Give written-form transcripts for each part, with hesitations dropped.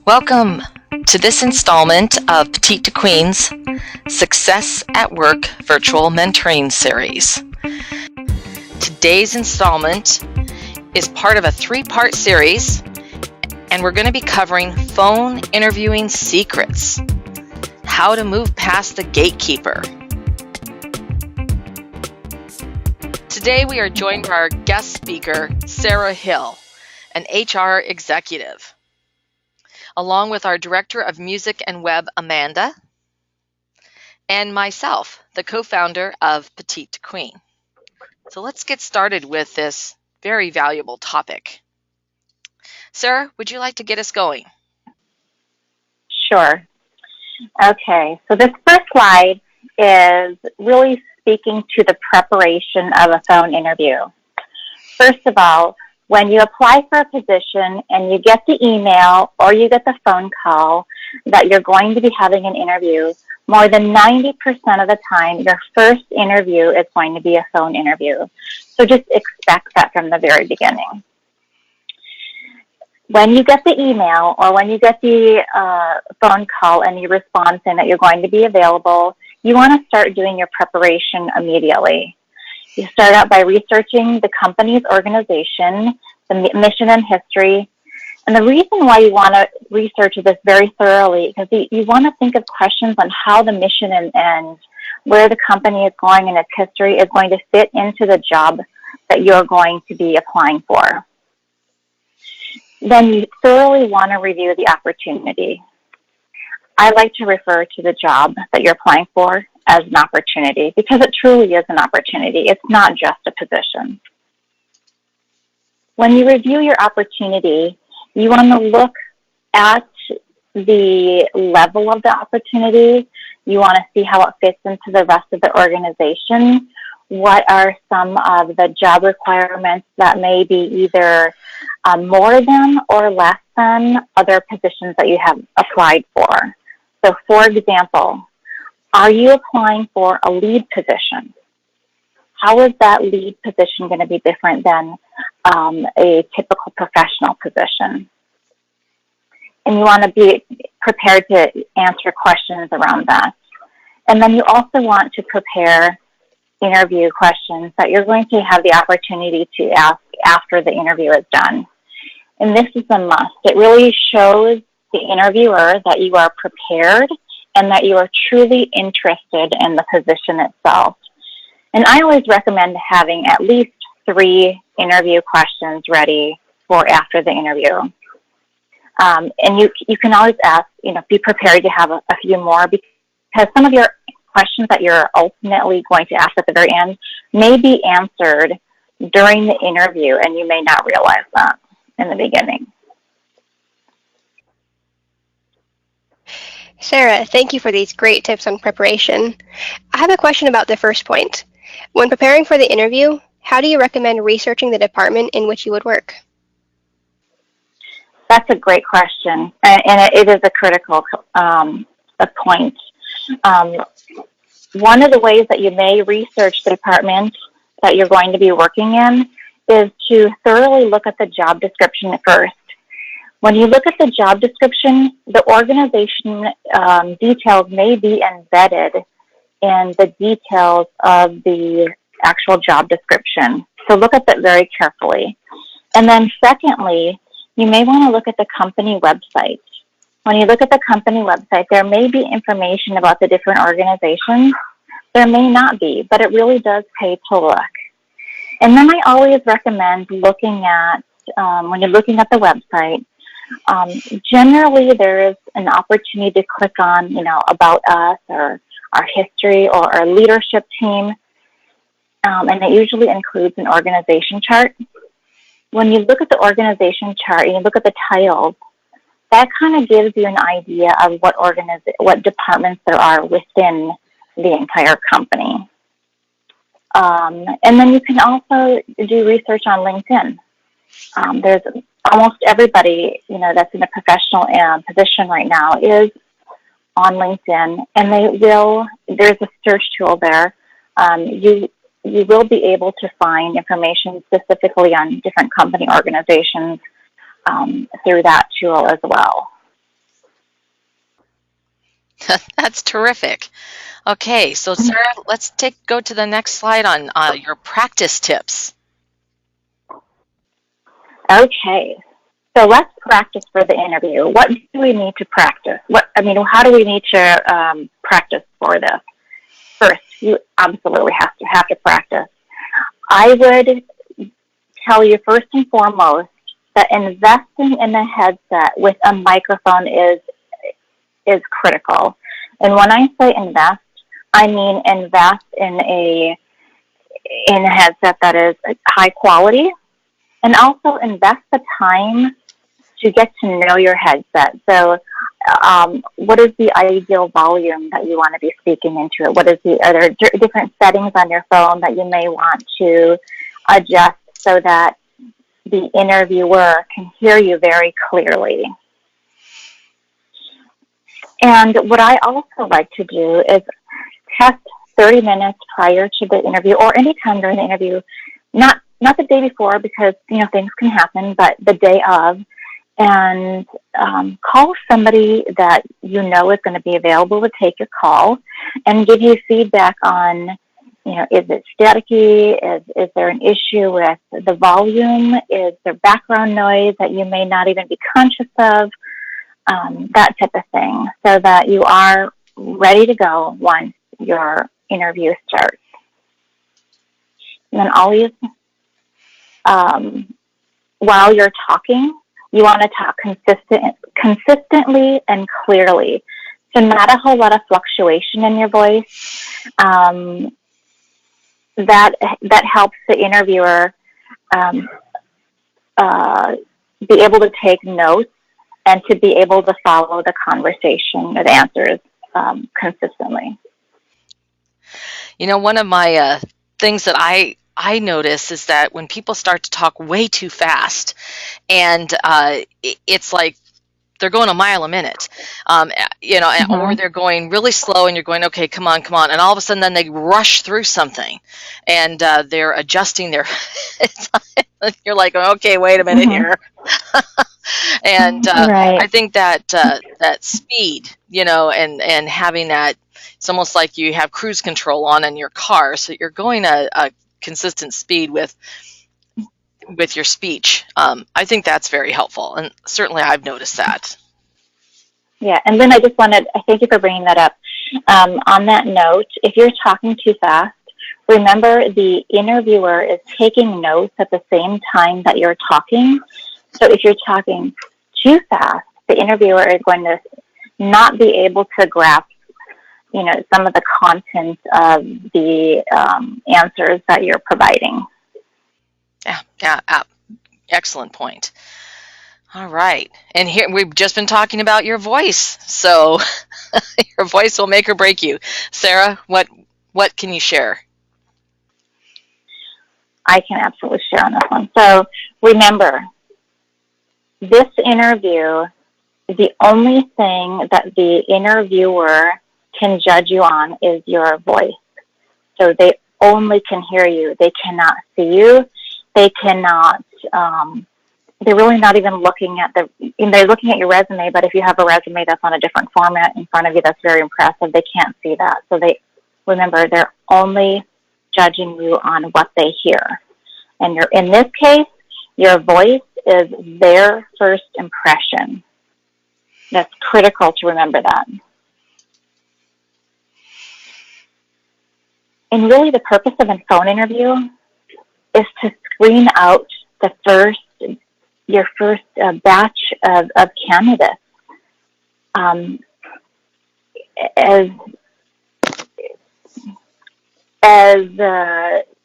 Welcome to this installment of Petite to Queen's Success at Work Virtual Mentoring Series. Today's installment is part of a three-part series, and we're going to be covering phone interviewing secrets, how to move past the gatekeeper. Today we are joined by our guest speaker, Sara Hill, an HR executive, along with our Director of Music and Web, Amanda, and myself, the co-founder of Petite to Queen. So let's get started with this very valuable topic. Sara, would you like to get us going? Sure. Okay, so this first slide is really speaking to the preparation of a phone interview. First of all, when you apply for a position and you get the email or you get the phone call that you're going to be having an interview, more than 90% of the time, your first interview is going to be a phone interview. So just expect that from the very beginning. When you get the email or when you get the phone call and you respond saying that you're going to be available, you want to start doing your preparation immediately. You start out by researching the company's organization, the mission and history. And the reason why you want to research this very thoroughly is because you want to think of questions on how the mission and where the company is going in its history is going to fit into the job that you're going to be applying for. Then you thoroughly want to review the opportunity. I like to refer to the job that you're applying for as an opportunity because it truly is an opportunity. It's not just a position. When you review your opportunity, you want to look at the level of the opportunity. You want to see how it fits into the rest of the organization. What are some of the job requirements that may be either more than or less than other positions that you have applied for? So, for example, are you applying for a lead position? How is that lead position going to be different than a typical professional position? And you want to be prepared to answer questions around that. And then you also want to prepare interview questions that you're going to have the opportunity to ask after the interview is done. And this is a must. It really shows the interviewer that you are prepared and that you are truly interested in the position itself. And I always recommend having at least 3 interview questions ready for after the interview. And you can always ask, be prepared to have a few more because some of your questions that you're ultimately going to ask at the very end may be answered during the interview, and you may not realize that in the beginning. Sara, thank you for these great tips on preparation. I have a question about the first point. When preparing for the interview, how do you recommend researching the department in which you would work? That's a great question, and it is a critical point. One of the ways that you may research the department that you're going to be working in is to thoroughly look at the job description first. When you look at the job description, the organization details may be embedded in the details of the actual job description. So look at that very carefully. And then secondly, you may want to look at the company website. When you look at the company website, there may be information about the different organizations. There may not be, but it really does pay to look. And then I always recommend looking at, when you're looking at the website, generally there is an opportunity to click on, about us or our history or our leadership team. And it usually includes an organization chart. When you look at the organization chart and you look at the titles, that kind of gives you an idea of what departments there are within the entire company. And then you can also do research on LinkedIn. There's almost everybody, that's in a professional position right now is on LinkedIn, and there's a search tool there. You will be able to find information specifically on different company organizations through that tool as well. That's terrific. Okay, so Sarah, let's go to the next slide on your practice tips. Okay, so let's practice for the interview. What do we need to practice? How do we need to practice for this? First, you absolutely have to practice. I would tell you first and foremost that investing in a headset with a microphone is critical. And when I say invest, I mean invest in a headset that is high quality, and also invest the time to get to know your headset. So, what is the ideal volume that you want to be speaking into it? Are there different settings on your phone that you may want to adjust so that the interviewer can hear you very clearly? And what I also like to do is test 30 minutes prior to the interview, or any time during the interview, not the day before, because things can happen, but the day of, and call somebody that you know is going to be available to take your call and give you feedback on, is it staticky? Is there an issue with the volume? Is there background noise that you may not even be conscious of? That type of thing, so that you are ready to go once your interview starts. And then always, while you're talking, you want to talk consistently and clearly. So not a whole lot of fluctuation in your voice. That helps the interviewer be able to take notes and to be able to follow the conversation or the answers consistently. One of my things that I notice is that when people start to talk way too fast, and it's like they're going a mile a minute, or they're going really slow, and you're going, okay, come on, and all of a sudden then they rush through something, and they're adjusting their. You're like, okay, wait a minute here. And right. I think that that speed, and having that, it's almost like you have cruise control on in your car, so you're going a consistent speed with your speech. I think that's very helpful, and certainly I've noticed that. Yeah, and then I thank you for bringing that up. On that note, if you're talking too fast, remember the interviewer is taking notes at the same time that you're talking. So if you're talking too fast, the interviewer is going to not be able to grasp, some of the content of the answers that you're providing. Yeah, excellent point. All right, and here we've just been talking about your voice, so your voice will make or break you. Sarah, what can you share? I can absolutely share on this one. So remember, this interview, the only thing that the interviewer can judge you on is your voice. So they only can hear you. They cannot see you. They cannot, they're really not even looking at they're looking at your resume, but if you have a resume that's on a different format in front of you that's very impressive, they can't see that. So they're only judging you on what they hear. And in this case, your voice is their first impression. That's critical to remember that. And really the purpose of a phone interview is to screen out your first batch of candidates. As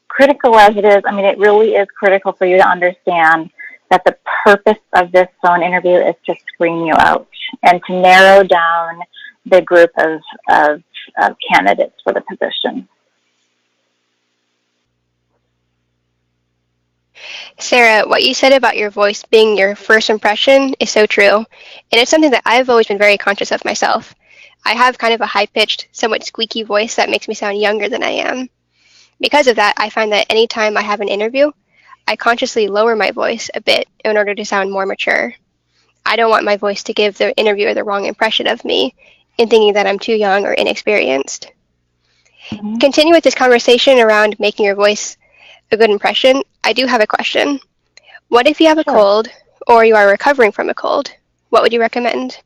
critical as it is, it really is critical for you to understand that the purpose of this phone interview is to screen you out and to narrow down the group of candidates for the position. Sarah, what you said about your voice being your first impression is so true, and it's something that I've always been very conscious of myself. I have kind of a high-pitched, somewhat squeaky voice that makes me sound younger than I am. Because of that, I find that anytime I have an interview, I consciously lower my voice a bit in order to sound more mature. I don't want my voice to give the interviewer the wrong impression of me, and thinking that I'm too young or inexperienced. Mm-hmm. Continue with this conversation around making your voice a good impression. I do have a question. What if you have a Sure. cold or you are recovering from a cold? What would you recommend?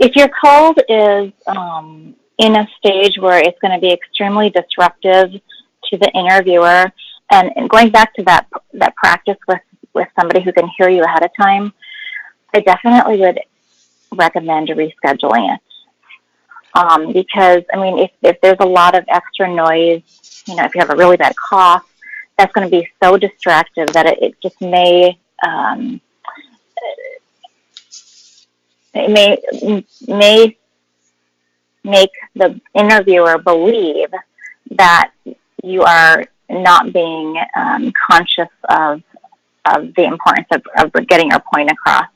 If your cold is in a stage where it's going to be extremely disruptive to the interviewer, and going back to that practice with somebody who can hear you ahead of time, I definitely would recommend rescheduling it. Because, I mean, if there's a lot of extra noise, if you have a really bad cough, that's going to be so distractive that it just may make the interviewer believe that you are not being conscious of the importance of getting your point across.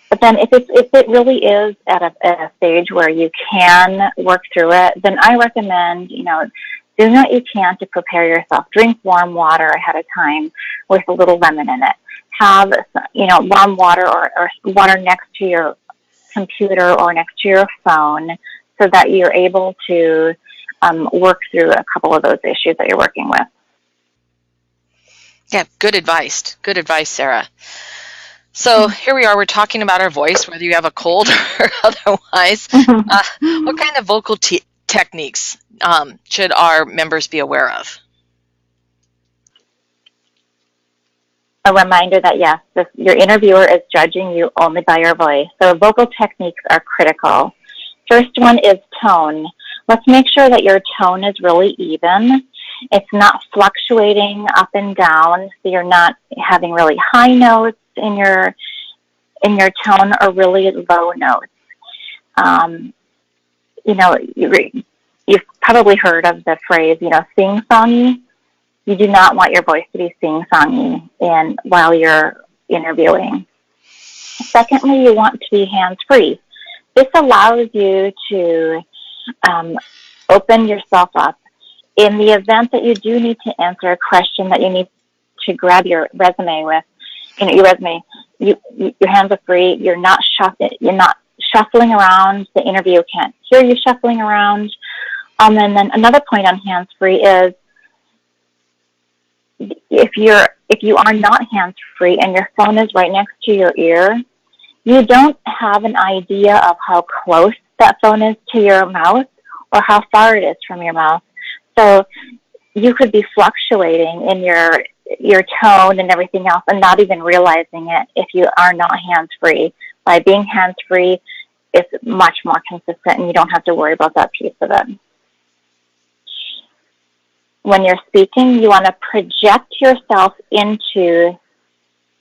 But then if it really is at a stage where you can work through it, then I recommend, do what you can to prepare yourself. Drink warm water ahead of time with a little lemon in it. Have, warm water or water next to your computer or next to your phone so that you're able to work through a couple of those issues that you're working with. Yeah, good advice. Good advice, Sarah. So here we are, we're talking about our voice, whether you have a cold or otherwise. What kind of vocal techniques should our members be aware of? A reminder that, yes, your interviewer is judging you only by your voice. So vocal techniques are critical. First one is tone. Let's make sure that your tone is really even. It's not fluctuating up and down, so you're not having really high notes in your tone or really low notes. You've probably heard of the phrase, sing-songy. You do not want your voice to be sing-songy while you're interviewing. Secondly, you want to be hands-free. This allows you to open yourself up. In the event that you do need to answer a question that you need to grab your resume with, your resume, your hands are free. You're not shuffling around. The interviewer can't hear you shuffling around. And then another point on hands-free is if you are not hands-free and your phone is right next to your ear, you don't have an idea of how close that phone is to your mouth or how far it is from your mouth. So you could be fluctuating in your tone and everything else and not even realizing it if you are not hands-free. By being hands-free, it's much more consistent and you don't have to worry about that piece of it. When you're speaking, you want to project yourself into,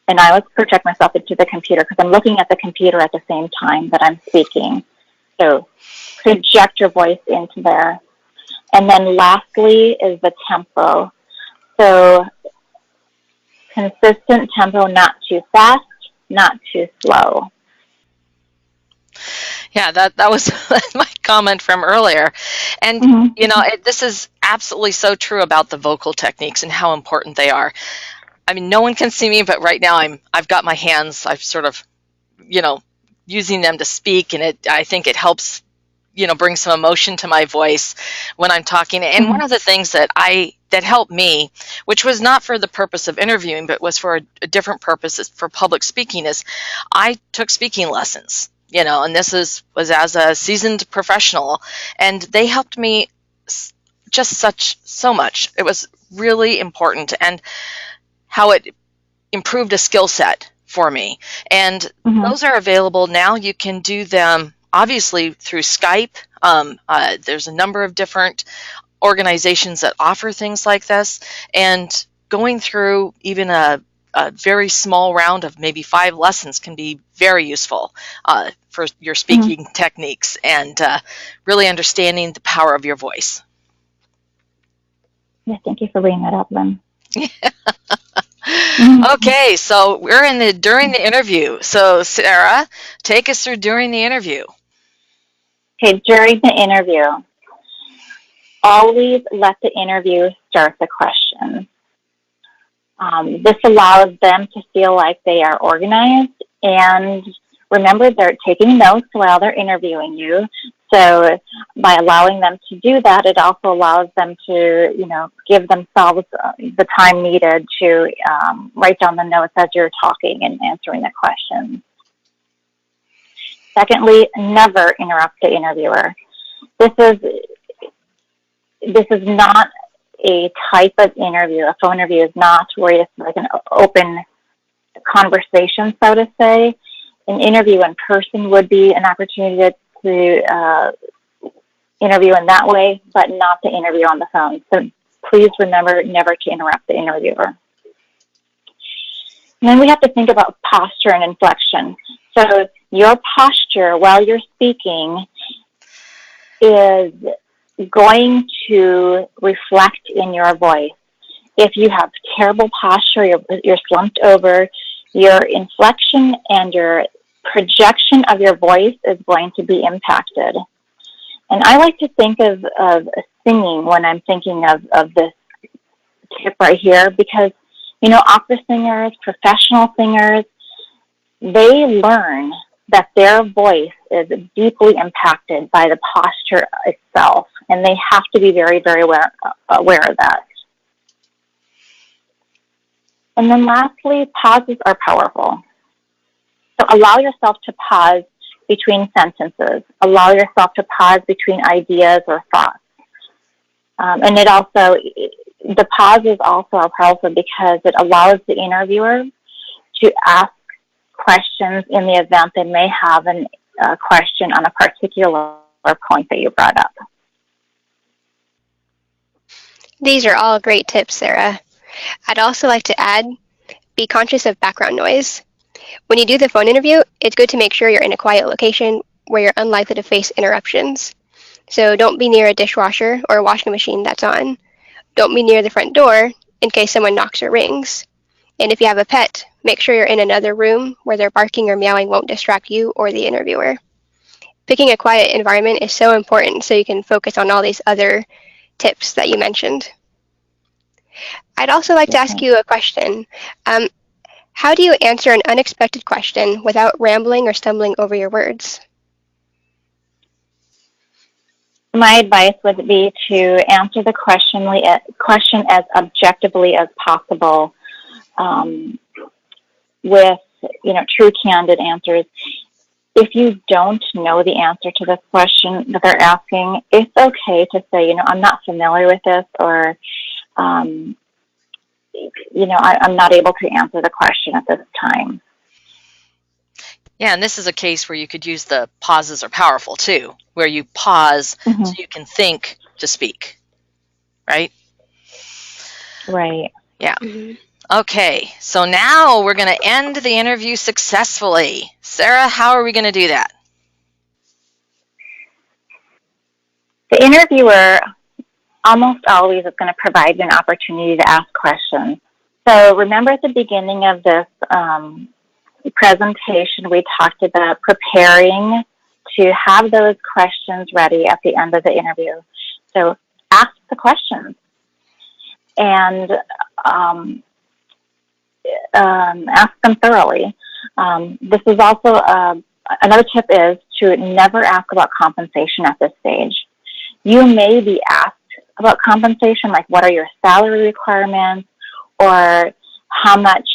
and I always project myself into the computer because I'm looking at the computer at the same time that I'm speaking. So project your voice into there. And then lastly is the tempo. So consistent tempo, not too fast, not too slow. Yeah, that was my comment from earlier. And, this is absolutely so true about the vocal techniques and how important they are. I mean, no one can see me, but right now I've got my hands, I've sort of, using them to speak, and I think it helps, bring some emotion to my voice when I'm talking. And one of the things that helped me, which was not for the purpose of interviewing, but was for a different purpose for public speaking, is I took speaking lessons. And this was as a seasoned professional, and they helped me just so much. It was really important, and how it improved a skill set for me. And those are available now. You can do them obviously through Skype. There's a number of different organizations that offer things like this, and going through even a very small round of maybe 5 lessons can be very useful for your speaking techniques and really understanding the power of your voice. Yeah, thank you for bringing that up, Lynn. Okay, so we're during the interview. So Sarah, take us through during the interview. Okay, during the interview, always let the interview start the question. This allows them to feel like they are organized and remember, they're taking notes while they're interviewing you. So by allowing them to do that, it also allows them to, give themselves the time needed to write down the notes as you're talking and answering the questions. Secondly, never interrupt the interviewer. This is not a type of interview. A phone interview is not where it's like an open conversation, so to say. An interview in person would be an opportunity to interview in that way, but not to interview on the phone. So please remember never to interrupt the interviewer. And then we have to think about posture and inflection. So your posture while you're speaking is going to reflect in your voice. If you have terrible posture, you're slumped over, your inflection and your projection of your voice is going to be impacted. And I like to think of singing when I'm thinking of this tip right here, because, opera singers, professional singers, they learn that their voice is deeply impacted by the posture itself, and they have to be very, very aware of that. And then lastly, pauses are powerful. So allow yourself to pause between sentences. Allow yourself to pause between ideas or thoughts. And the pauses also are powerful because it allows the interviewer to ask questions in the event they may have a question on a particular point that you brought up. These are all great tips, Sarah. I'd also like to add, be conscious of background noise. When you do the phone interview, it's good to make sure you're in a quiet location where you're unlikely to face interruptions. So don't be near a dishwasher or a washing machine that's on. Don't be near the front door in case someone knocks or rings. And if you have a pet, make sure you're in another room where their barking or meowing won't distract you or the interviewer. Picking a quiet environment is so important so you can focus on all these other tips that you mentioned. I'd also like to ask you a question. How do you answer an unexpected question without rambling or stumbling over your words? My advice would be to answer the question as objectively as possible, with true, candid answers. If you don't know the answer to this question that they're asking, it's okay to say, I'm not familiar with this, or I'm not able to answer the question at this time. Yeah, and this is a case where you could use the pauses are powerful too, where you pause so you can think to speak, right? Right. Yeah. Okay, so now we're going to end the interview successfully. Sarah, how are we going to do that? The interviewer almost always is going to provide you an opportunity to ask questions. So remember at the beginning of this presentation, we talked about preparing to have those questions ready at the end of the interview. So ask the questions and ask them thoroughly. This is also another tip is to never ask about compensation at this stage. You may be asked about compensation, like what are your salary requirements, or how much,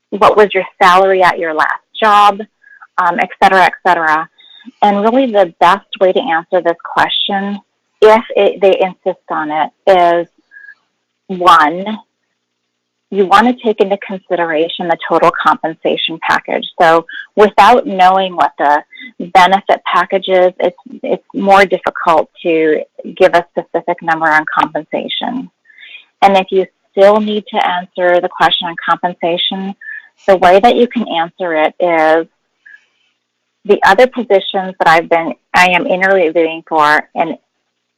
what was your salary at your last job, et cetera, et cetera. And really the best way to answer this question, if they insist on it, is one, you want to take into consideration the total compensation package. So without knowing what the benefit package is, it's more difficult to give a specific number on compensation. And if you still need to answer the question on compensation, the way that you can answer it is the other positions that I am interviewing for and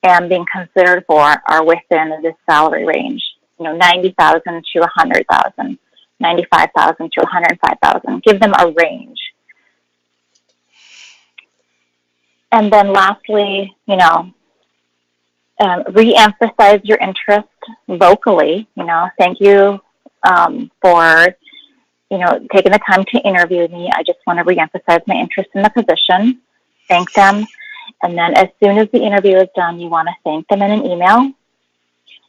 am being considered for are within this salary range. 90,000 to 100,000, 95,000 to 105,000. Give them a range. And then lastly, re-emphasize your interest vocally. Thank you for taking the time to interview me. I just want to reemphasize my interest in the position, thank them, and then as soon as the interview is done, you want to thank them in an email,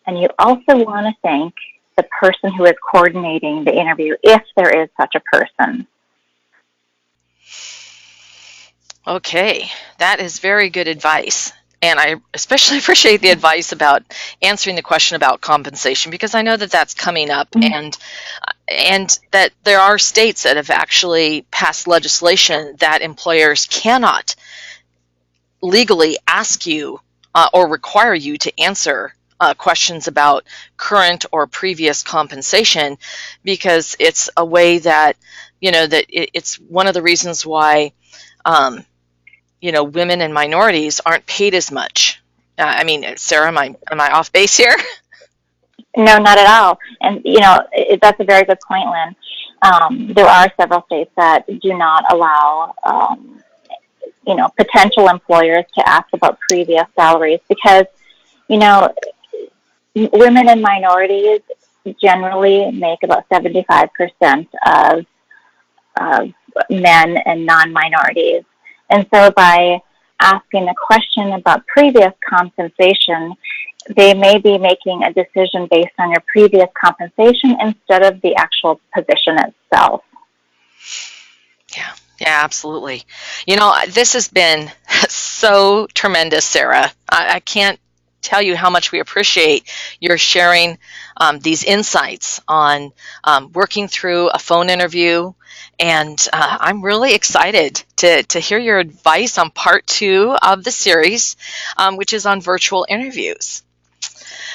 and you also want to thank the person who is coordinating the interview, if there is such a person. Okay, that is very good advice. And I especially appreciate the advice about answering the question about compensation, because I know that that's coming up, and that there are states that have actually passed legislation that employers cannot legally ask you or require you to answer questions about current or previous compensation, because it's a way that, that it's one of the reasons why women and minorities aren't paid as much. I mean, Sarah, am I off base here? No, not at all. And, that's a very good point, Lynn. There are several states that do not allow, potential employers to ask about previous salaries because, women and minorities generally make about 75% of men and non-minorities. And so by asking a question about previous compensation, they may be making a decision based on your previous compensation instead of the actual position itself. Yeah, absolutely. This has been so tremendous, Sarah. I can't tell you how much we appreciate your sharing these insights on working through a phone interview. And I'm really excited to hear your advice on part 2 of the series, which is on virtual interviews.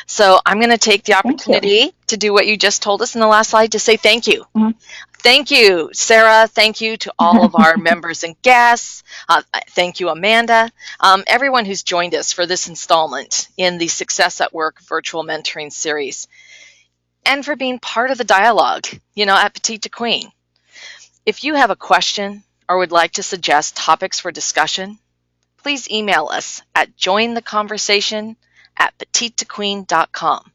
So I'm going to take the opportunity to do what you just told us in the last slide, to say thank you. Mm-hmm. Thank you, Sarah. Thank you to all of our members and guests. Thank you, Amanda. Everyone who's joined us for this installment in the Success at Work virtual mentoring series, and for being part of the dialogue, at Petite to Queen. If you have a question or would like to suggest topics for discussion, please email us at jointheconversation@petitetoqueen.com.